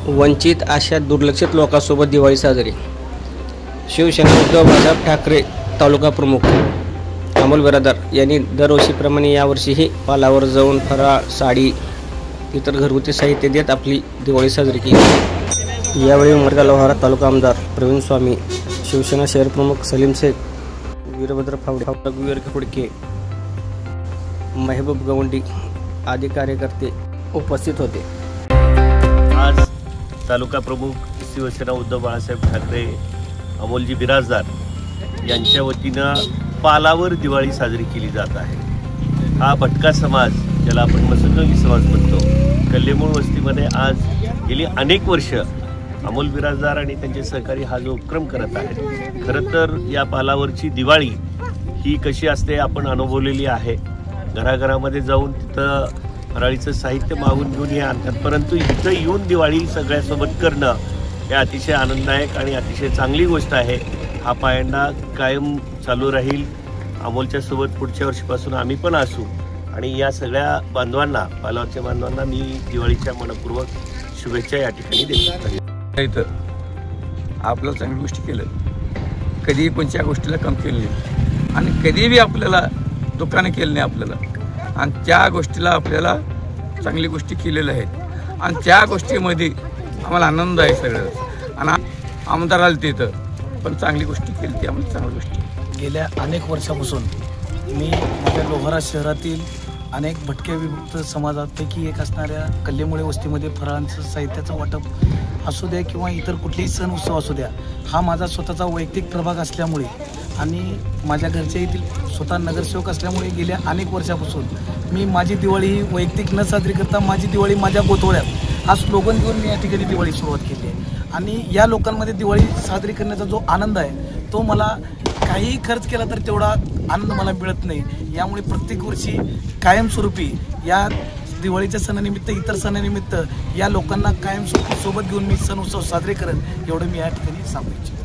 वंचित अशा दुर्लक्षित लोकांसोबत दिवाळी साजरी। शिवसेना उद्धव बाळासाहेब ठाकरे तालुका प्रमुख अमोल बिराजदार यांनी दरवर्षीप्रमाणे यावर्षीही पालावर जाऊन फराळ, साडी, इतर घरगुती साहित्य देत आपली दिवाळी साजरी केली। यावेळी उमरगा लोहारा तालुका आमदार प्रवीण स्वामी, शिवसेना शहर प्रमुख सलीम शेख, वीरभद्र फावडे, विवेक फुडके, महबूब गवंडी आदी कार्यकर्ते उपस्थित होते। आज तालुका प्रमुख शिवसेना उद्धव बाळासाहेब ठाकरे अमोलजी बिराजदार यांच्या वतीनं पालावर दिवाळी साजरी केली जात आहे। हा भटका समाज, ज्याला आपण मसंगवी समाज म्हणतो, कल्लेमूळ वस्तीमध्ये आज गेली अनेक वर्ष अमोल बिराजदार आणि त्यांचे सहकारी हा जो उपक्रम करत आहे। खरं तर या पालावरची दिवाळी ही कशी असते आपण अनुभवलेली आहे। घराघरामध्ये जाऊन तिथं फराळीचं साहित्य मागून घेऊन हे आणतात, परंतु इथं येऊन दिवाळी सगळ्यासोबत करणं हे अतिशय आनंददायक आणि अतिशय चांगली गोष्ट आहे। हा पायंडा कायम चालू राहील। अमोलच्या सोबत पुढच्या वर्षीपासून आम्ही पण असू आणि या सगळ्या बांधवांना, पालावरच्या बांधवांना मी दिवाळीच्या मनपूर्वक शुभेच्छा या ठिकाणी देतो। इथं आपल्याला चांगली गोष्टी केलं, कधीही कोणत्या गोष्टीला कम केलं नाही आणि कधीही आपल्याला दुकानं केलं नाही आपल्याला, आणि त्या गोष्टीला आपल्याला चांगली गोष्टी केलेल्या आहेत आणि त्या गोष्टीमध्ये आम्हाला आनंद आहे सगळं। आणि आमदार आले तिथं पण चांगली गोष्टी केली, ती आम्हाला चांगली गोष्टी। गेल्या अनेक वर्षापासून मी माझ्या लोहारा शहरातील अनेक भटके विमुक्त समाजापैकी एक असणाऱ्या कल्लेमुळे वस्तीमध्ये फराळांचं साहित्याचं वाटप असू द्या किंवा इतर कुठलेही सण उत्सव असू द्या, हा माझा स्वतःचा वैयक्तिक प्रभाग असल्यामुळे आणि माझ्या घरच्या येथील स्वतः नगरसेवक असल्यामुळे गेल्या अनेक वर्षापासून मी माझी दिवाळी ही वैयक्तिक न साजरी करता माझी दिवाळी माझ्या गोठवड्यात हा स्लोगन घेऊन मी या ठिकाणी दिवाळी सुरुवात केली आहे। आणि या लोकांमध्ये दिवाळी साजरी करण्याचा जो आनंद आहे तो मला काहीही खर्च केला तर तेवढा आनंद मला मिळत नाही। यामुळे प्रत्येक वर्षी कायमस्वरूपी या दिवाळीच्या सणानिमित्त, इतर सणानिमित्त या लोकांना कायमस्वरूपी सोबत घेऊन मी सण उत्सव साजरे करेन, एवढं मी या ठिकाणी सांगू इच्छितो।